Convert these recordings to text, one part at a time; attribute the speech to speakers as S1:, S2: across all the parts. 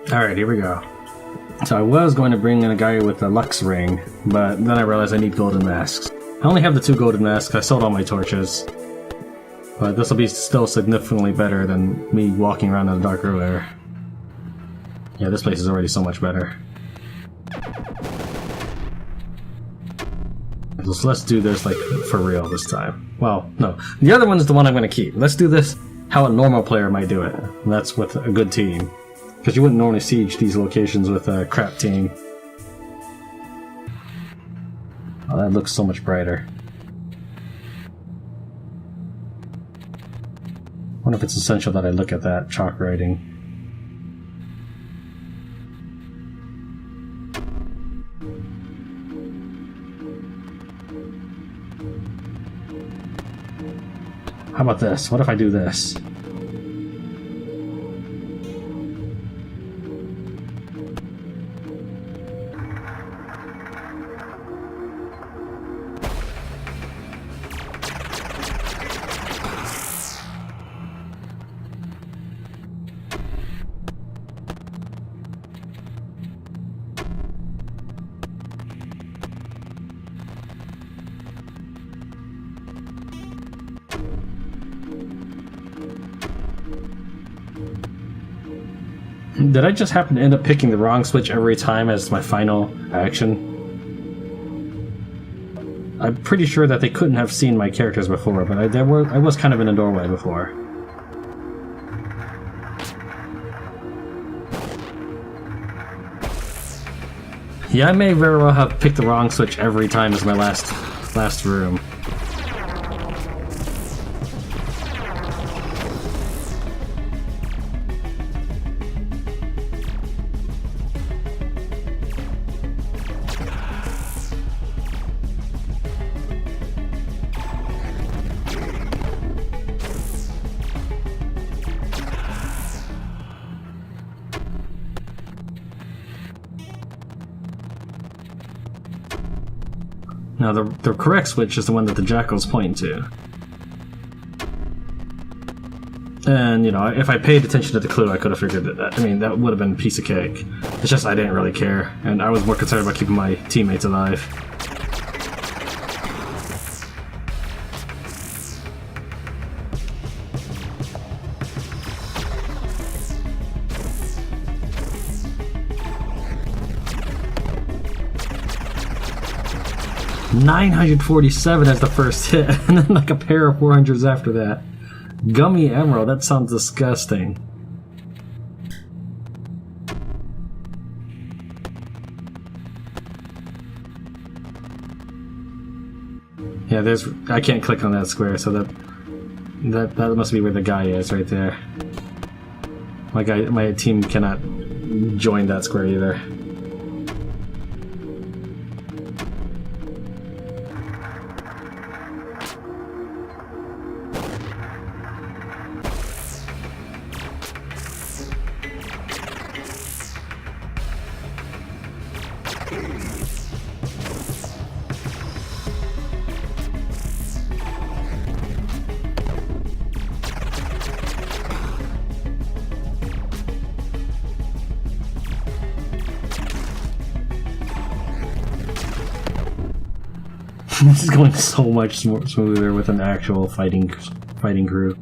S1: Alright, here we go. So I was going to bring in a guy with a Lux ring, but then I realized I need golden masks. I only have the 2 golden masks, I sold all my torches. But this will be still significantly better than me walking around in the dark earlier. Yeah, this place is already so much better. So let's do this like for real this time. Well, no. The other one is the one I'm going to keep. Let's do this how a normal player might do it. And that's with a good team. Because you wouldn't normally siege these locations with a crap team. Oh, that looks so much brighter. I wonder if it's essential that I look at that chalk writing. How about this? What if I do this? Did I just happen to end up picking the wrong switch every time as my final action? I'm pretty sure that they couldn't have seen my characters before, but I was kind of in a doorway before. Yeah, I may very well have picked the wrong switch every time as my last room. Now, the correct switch is the one that the jackal's pointing to. And, you know, if I paid attention to the clue, I could have figured that. I mean, that would have been a piece of cake. It's just I didn't really care, and I was more concerned about keeping my teammates alive. $947 as the first hit, and then like a pair of 400s after that. Gummy Emerald, that sounds disgusting. Yeah, I can't click on that square, so that must be where the guy is right there. My team cannot join that square either. This is going so much smoother with an actual fighting crew.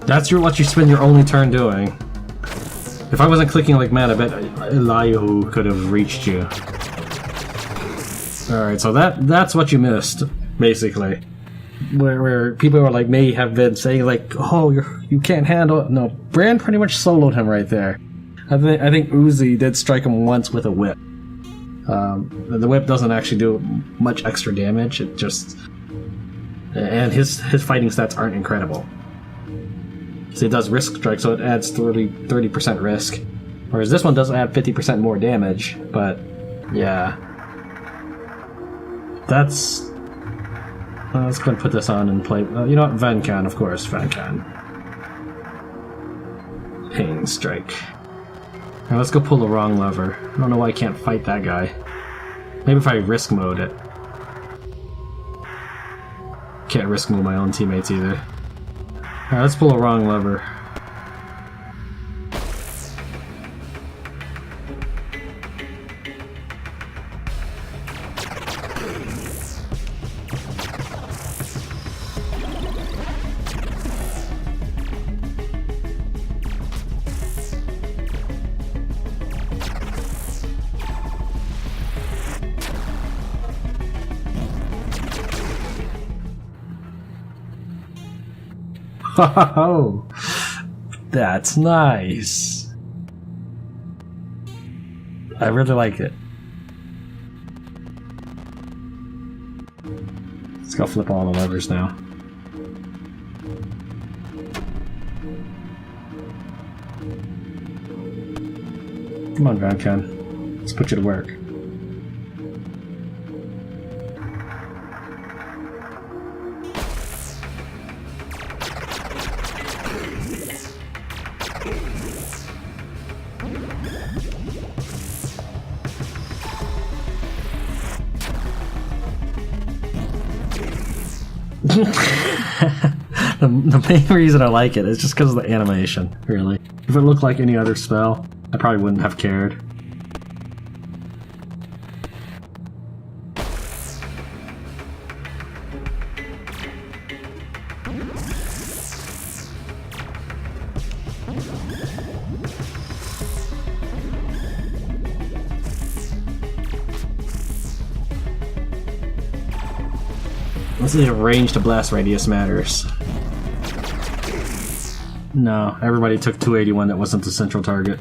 S1: That's what you spend your only turn doing. If I wasn't clicking like mad, I bet Elihu could have reached you. Alright, so that's what you missed, basically. Where people are like, may have been saying like, oh, you can't handle it. No, Brand pretty much soloed him right there. I think Uzi did strike him once with a whip. The whip doesn't actually do much extra damage. It just... And his fighting stats aren't incredible. So it does risk strike, so it adds 30% risk. Whereas this one does add 50% more damage, but yeah. That's... let's go and put this on and play... you know what? Vancan, of course, Vancan. Pain Strike. Now let's go pull the wrong lever. I don't know why I can't fight that guy. Maybe if I risk mode it. Can't risk mode my own teammates either. Alright, let's pull the wrong lever. Oh, that's nice. I really like it. Let's go flip all the levers now. Come on, Vancan. Let's put you to work. The main reason I like it is just because of the animation, really. If it looked like any other spell, I probably wouldn't have cared. Let's see if range to blast radius matters. No, everybody took 281 that wasn't the central target.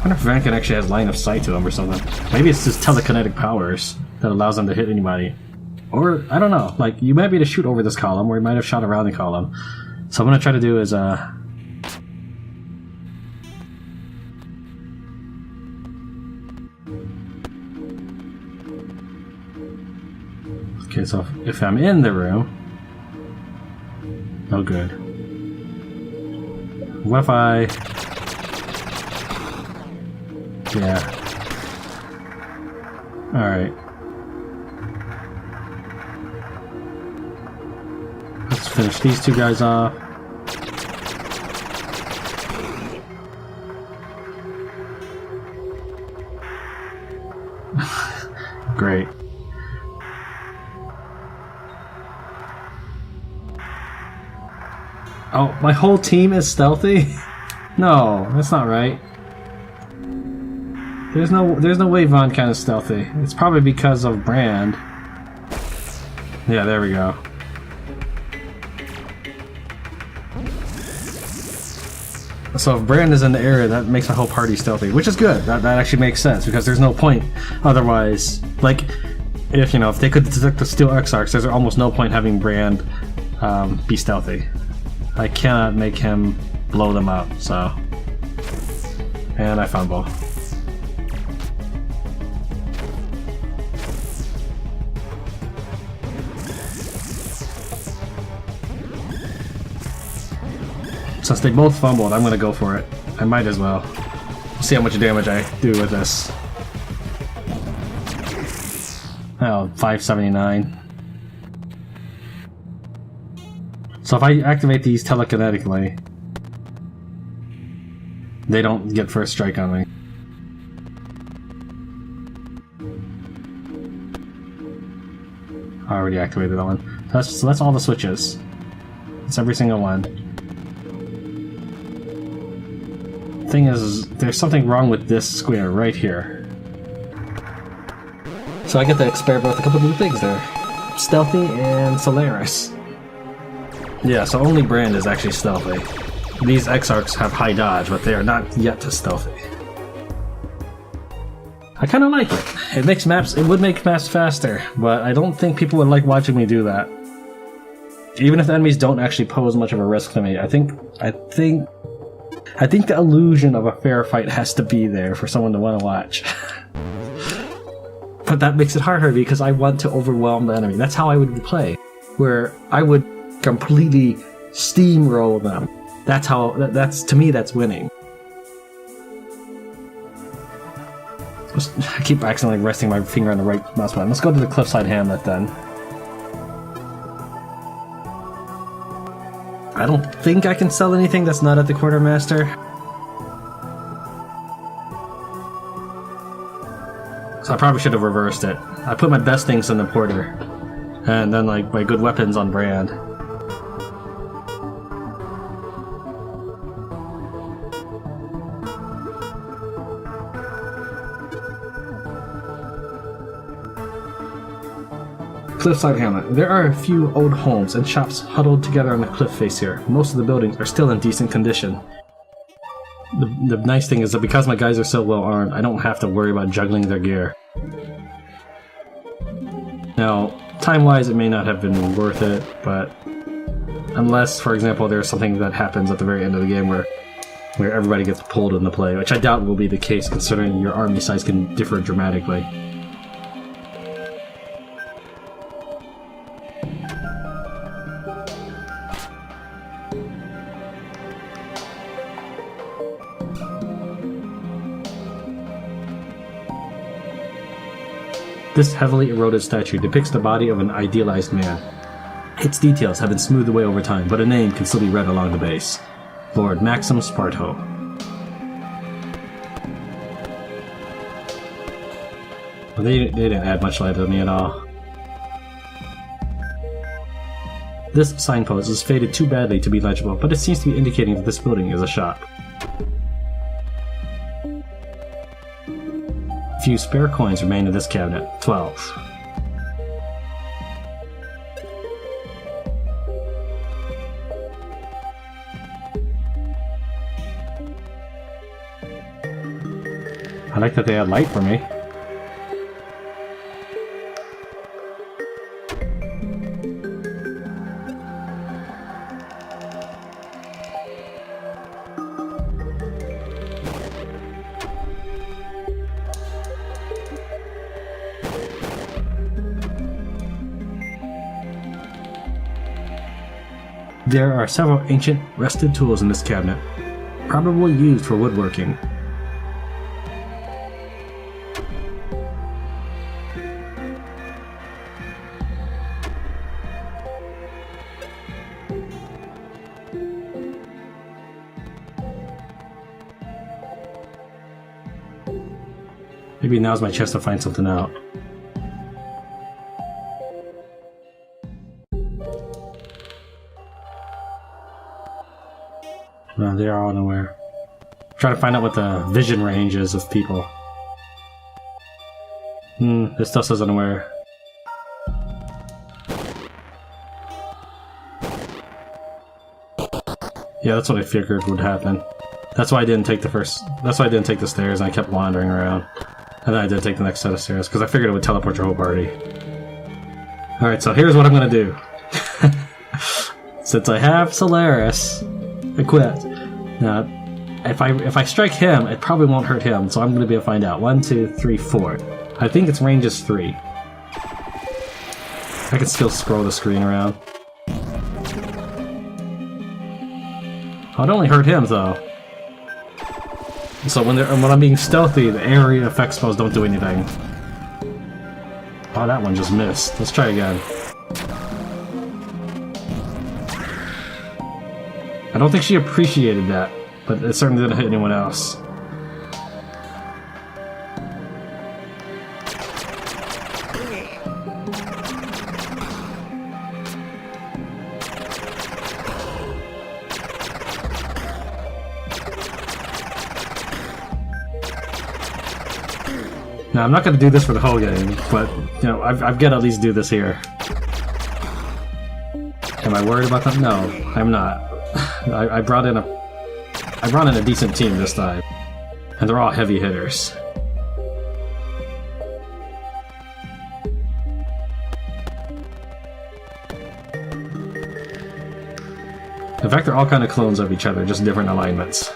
S1: I wonder if Vancan actually has line of sight to him or something. Maybe it's just telekinetic powers that allows him to hit anybody. Or, I don't know, like, you might be able to shoot over this column, or you might have shot around the column. So what I'm gonna try to do is, okay, so if I'm in the room... Oh, good. What if I... Yeah. Alright. Let's finish these two guys off. Great. Oh, my whole team is stealthy? No, that's not right. There's no way Vancan is stealthy. It's probably because of Brand. Yeah, there we go. So if Brand is in the area, that makes my whole party stealthy, which is good. That actually makes sense because there's no point otherwise. Like, if they could detect the Steel Exarchs, there's almost no point having Brand be stealthy. I cannot make him blow them up. So, and I fumble. Since they both fumbled, I'm gonna go for it. I might as well. We'll see how much damage I do with this. Oh, 579. So if I activate these telekinetically, they don't get first strike on me. I already activated that one. So that's all the switches. It's every single one. Thing is, there's something wrong with this square right here. So I get to experiment with a couple new things there. Stealthy and Solaris. Yeah, so only Brand is actually stealthy. These Exarchs have high dodge, but they are not yet to stealthy. I kind of like it. It would make maps faster, but I don't think people would like watching me do that. Even if the enemies don't actually pose much of a risk to me, I think the illusion of a fair fight has to be there for someone to want to watch. But that makes it harder because I want to overwhelm the enemy. That's how I would play, where I would completely steamroll them. That's to me, that's winning. I keep accidentally resting my finger on the right mouse button. Let's go to the Cliffside Hamlet then. I don't think I can sell anything that's not at the Quartermaster. So I probably should have reversed it. I put my best things in the Porter, and then like my good weapons on Brand. Cliffside Hamlet. There are a few old homes and shops huddled together on the cliff face here. Most of the buildings are still in decent condition. The nice thing is that because my guys are so well armed, I don't have to worry about juggling their gear. Now, time-wise, it may not have been worth it, but unless, for example, there's something that happens at the very end of the game where everybody gets pulled into play, which I doubt will be the case considering your army size can differ dramatically. This heavily eroded statue depicts the body of an idealized man. Its details have been smoothed away over time, but a name can still be read along the base. Lord Maxim Sparto. Well, they didn't add much light to me at all. This signpost is faded too badly to be legible, but it seems to be indicating that this building is a shop. Few spare coins remain in this cabinet. 12. I like that they had light for me. There are several ancient, rusted tools in this cabinet, probably used for woodworking. Maybe now's my chance to find something out. No, they are all nowhere. Try to find out what the vision range is of people. This stuff says unaware. Yeah, that's what I figured would happen. That's why I didn't take the stairs and I kept wandering around. And then I did take the next set of stairs, because I figured it would teleport your whole party. Alright, so here's what I'm gonna do. Since I have Solaris equipped, now if I strike him, it probably won't hurt him, so I'm gonna be able to find out. 1, 2, 3, 4. I think its range is 3. I can still scroll the screen around. Oh, it only hurt him though. So when I'm being stealthy, the area effect spells don't do anything. Oh, that one just missed. Let's try again. I don't think she appreciated that, but it certainly didn't hit anyone else. Now, I'm not going to do this for the whole game, but, you know, I've got to at least do this here. Am I worried about them? No, I'm not. I brought in a decent team this time, and they're all heavy hitters. In fact, they're all kind of clones of each other, just different alignments.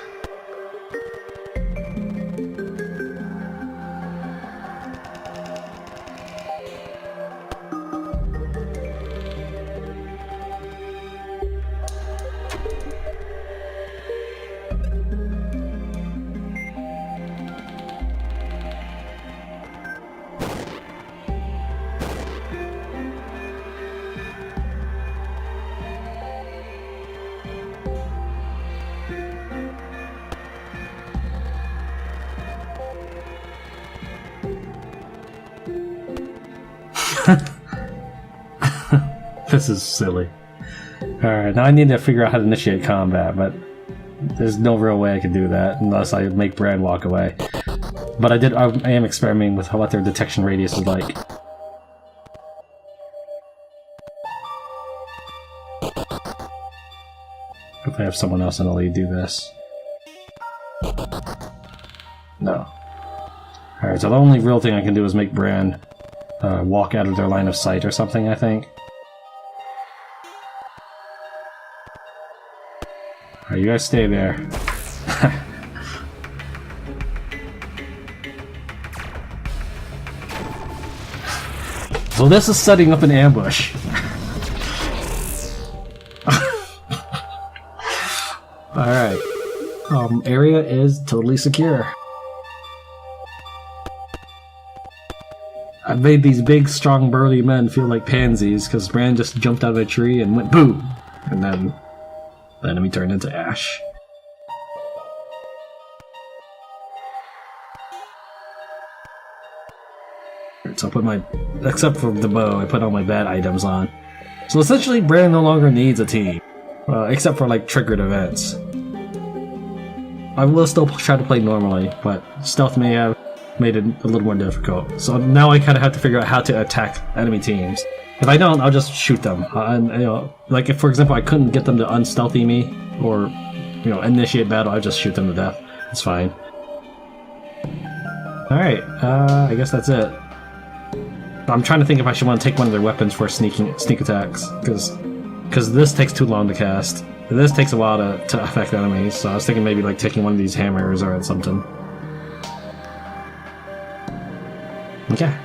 S1: This is silly. Alright, now I need to figure out how to initiate combat, but there's no real way I can do that unless I make Bran walk away. But I am experimenting with what their detection radius is like. If I have someone else in the lead do this. No. Alright, so the only real thing I can do is make Bran walk out of their line of sight or something, I think. Alright, you guys stay there. So this is setting up an ambush. Alright. Area is totally secure. I've made these big, strong, burly men feel like pansies because Bran just jumped out of a tree and went boom! And then the enemy turned into ash. So I put my... except for the bow, I put all my bad items on. So essentially, Bran no longer needs a team. Except for, like, triggered events. I will still try to play normally, but stealth may have made it a little more difficult. So now I kind of have to figure out how to attack enemy teams. If I don't, I'll just shoot them. And, you know, like if, for example, I couldn't get them to unstealthy me, or, you know, initiate battle, I'll just shoot them to death. It's fine. Alright, I guess that's it. I'm trying to think if I should want to take one of their weapons for sneak attacks, because this takes too long to cast. This takes a while to affect enemies, so I was thinking maybe like taking one of these hammers or something. Okay.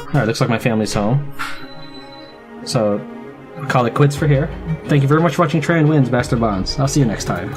S1: Alright, looks like my family's home. So, I'll call it quits for here. Thank you very much for watching Tran Wins Bastard Bonds. I'll see you next time.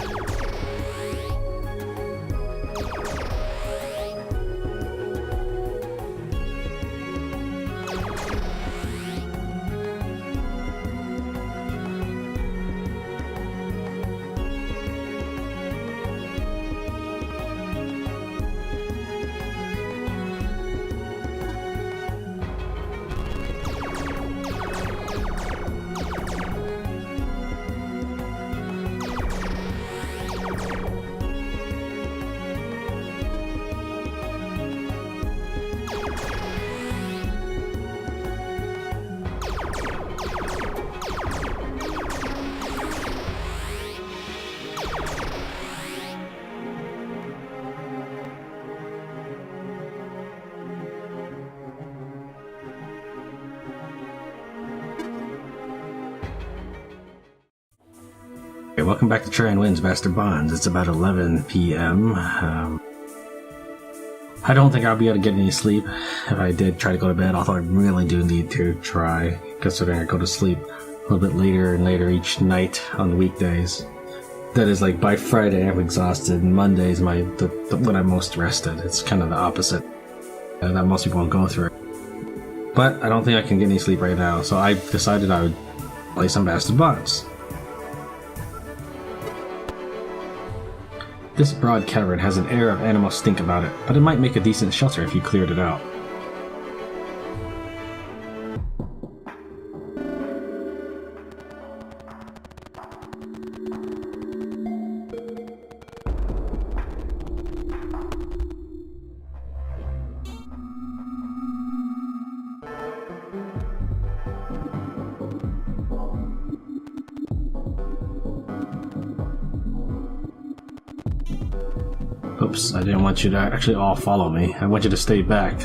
S1: Okay, welcome back to Tran Wins Bastard Bonds. It's about 11 p.m. I don't think I'll be able to get any sleep. If I did try to go to bed, although I really do need to try, considering I go to sleep a little bit later and later each night on the weekdays. that is like by Friday I'm exhausted, and Monday is when I'm most rested. It's kind of the opposite that most people won't go through. But I don't think I can get any sleep right now, so I decided I would play some Bastard Bonds. This broad cavern has an air of animal stink about it, but it might make a decent shelter if you cleared it out. Oops, I didn't want you to actually all follow me. I want you to stay back.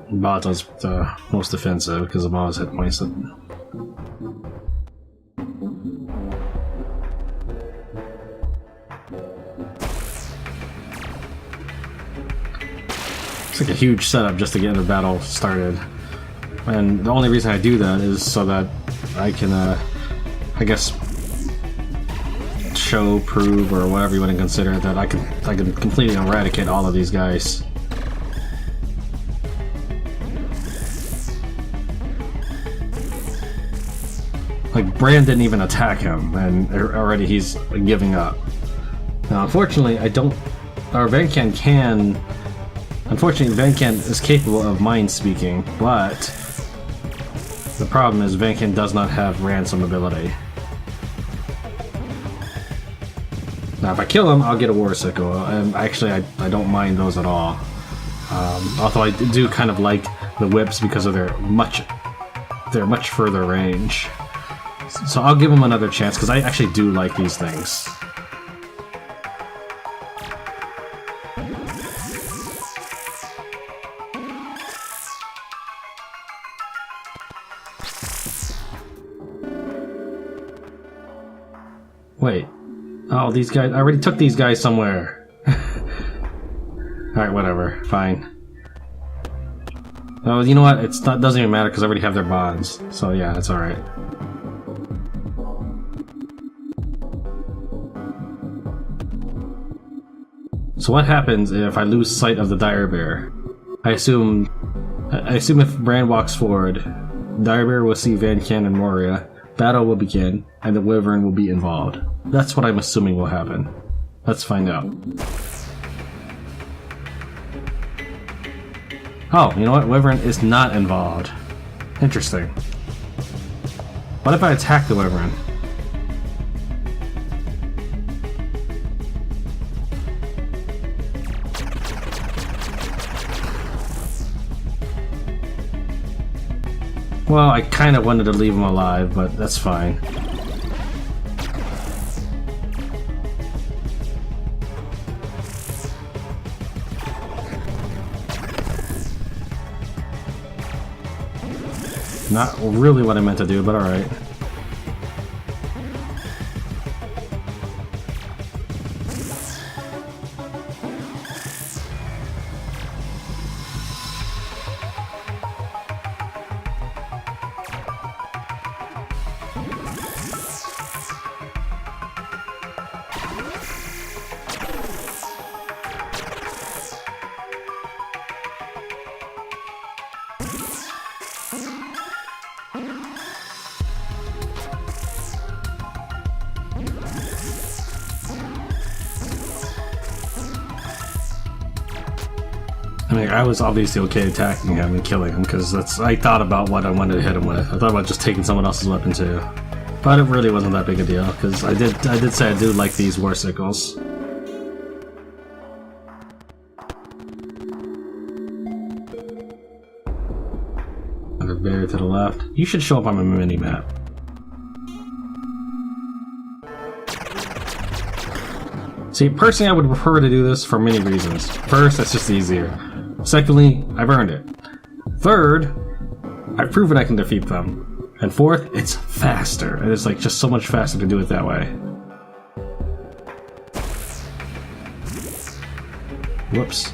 S1: Bato's the most defensive because of all his hit points. It's like a huge setup just to get the battle started. And the only reason I do that is so that I can, I guess, show, prove, or whatever you want to consider that I can completely eradicate all of these guys. Like, Bran didn't even attack him, and already he's giving up. Now, unfortunately, Vancan can... Unfortunately, Vancan is capable of mind speaking, but the problem is Vancan does not have ransom ability. Now, if I kill him, I'll get a War Sickle, and actually, I don't mind those at all. Although I do kind of like the whips because of their much further range. So I'll give him another chance because I actually do like these things. Wait. Oh, these guys... I already took these guys somewhere. Alright, whatever. Fine. Oh, you know what? Doesn't even matter because I already have their bonds. So yeah, it's alright. So what happens if I lose sight of the Dire Bear? I assume if Bran walks forward, Dire Bear will see Vancan and Moria, battle will begin, and the Wyvern will be involved. That's what I'm assuming will happen. Let's find out. Oh, you know what? Wyvern is not involved. Interesting. What if I attack the Wyvern? Well, I kind of wanted to leave him alive, but that's fine. Not really what I meant to do, but alright. I mean, I was obviously okay attacking him and killing him because I thought about what I wanted to hit him with. I thought about just taking someone else's weapon too, but it really wasn't that big a deal because I did say I do like these War Sickles. Another bear to the left. You should show up on my mini map. See, personally, I would prefer to do this for many reasons. First, it's just easier. Secondly, I've earned it. Third, I've proven I can defeat them. And fourth, it's faster. And it's like just so much faster to do it that way. Whoops.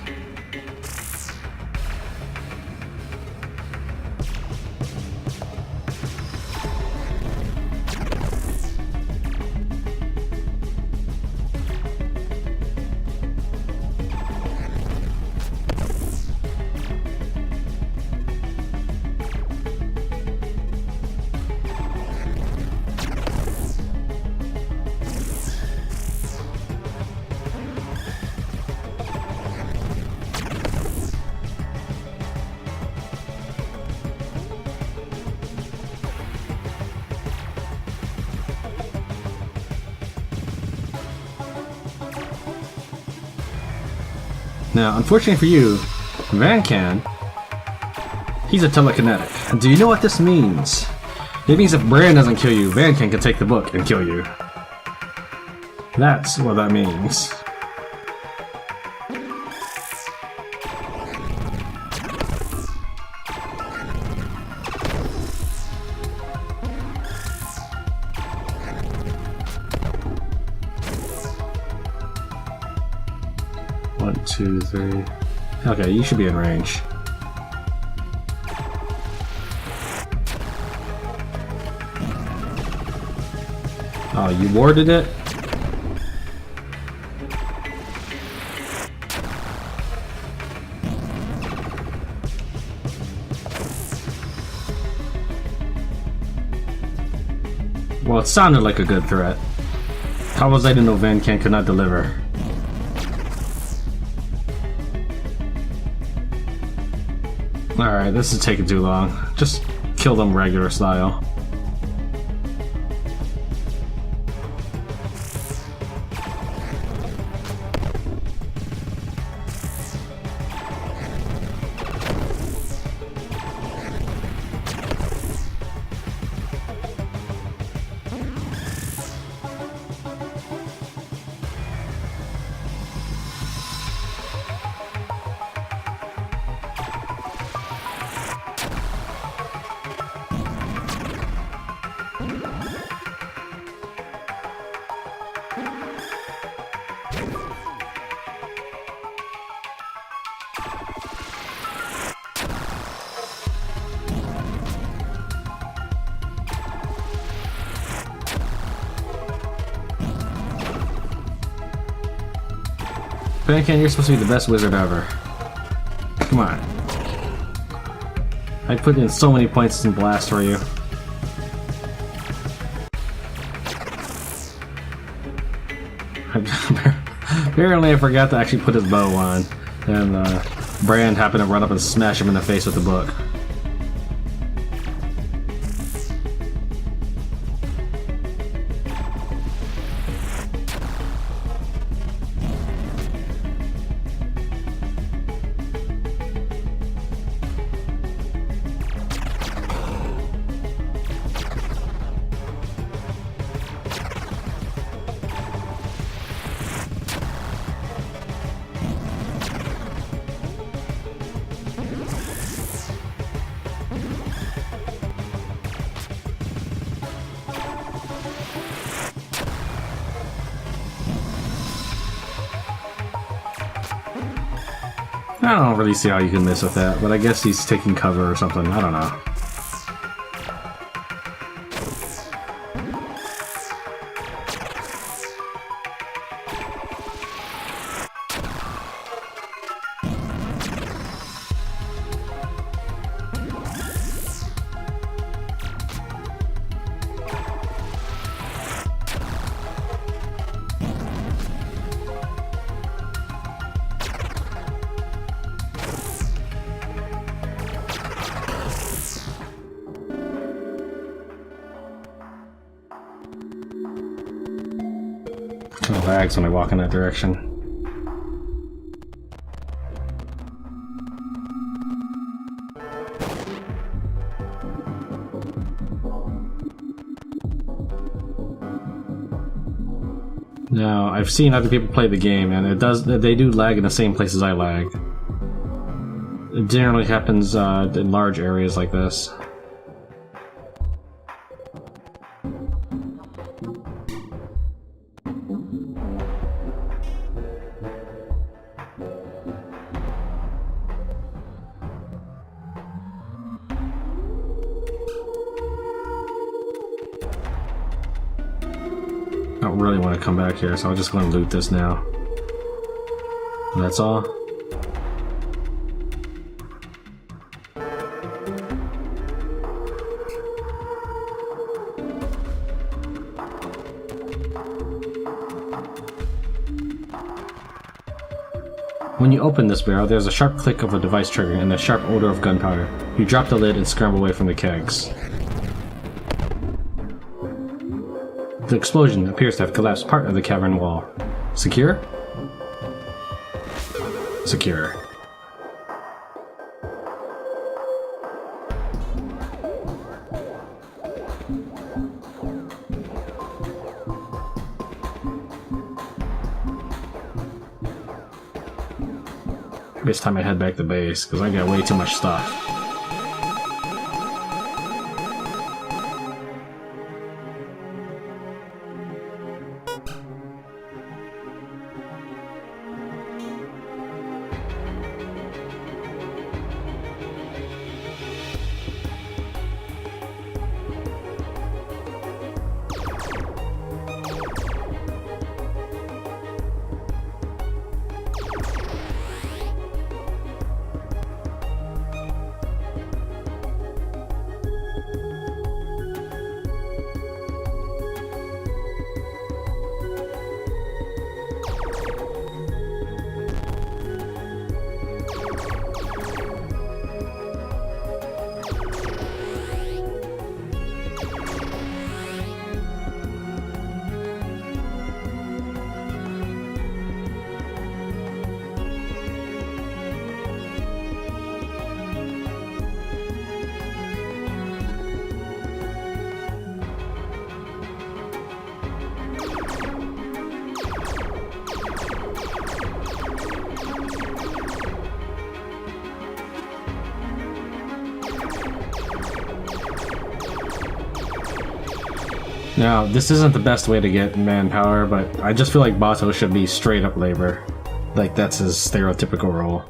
S1: Now, unfortunately for you, Van can. He's a telekinetic. And do you know what this means? It means if Bran doesn't kill you, Van can take the book and kill you. That's what that means. One, two, three. Okay, you should be in range. Oh, you warded it? Well, it sounded like a good threat. How was I to know Van Can could not deliver? Alright, this is taking too long. Just kill them regular style. Pancan, you're supposed to be the best wizard ever. Come on. I put in so many points in Blast for you. Apparently I forgot to actually put his bow on, and Bran happened to run up and smash him in the face with the book. I don't really see how you can miss with that, but I guess he's taking cover or something. I don't know. Kind of lags when I walk in that direction. Now, I've seen other people play the game, and they do lag in the same places I lag. It generally happens in large areas like this. I don't really want to come back here, so I'm just going to loot this now. And that's all. When you open this barrel, there's a sharp click of a device trigger and a sharp odor of gunpowder. You drop the lid and scramble away from the kegs. The explosion appears to have collapsed part of the cavern wall. Secure? secure. Maybe it's time I head back to base, because I got way too much stuff. Now, this isn't the best way to get manpower, but I just feel like Bato should be straight up labor. Like, that's his stereotypical role.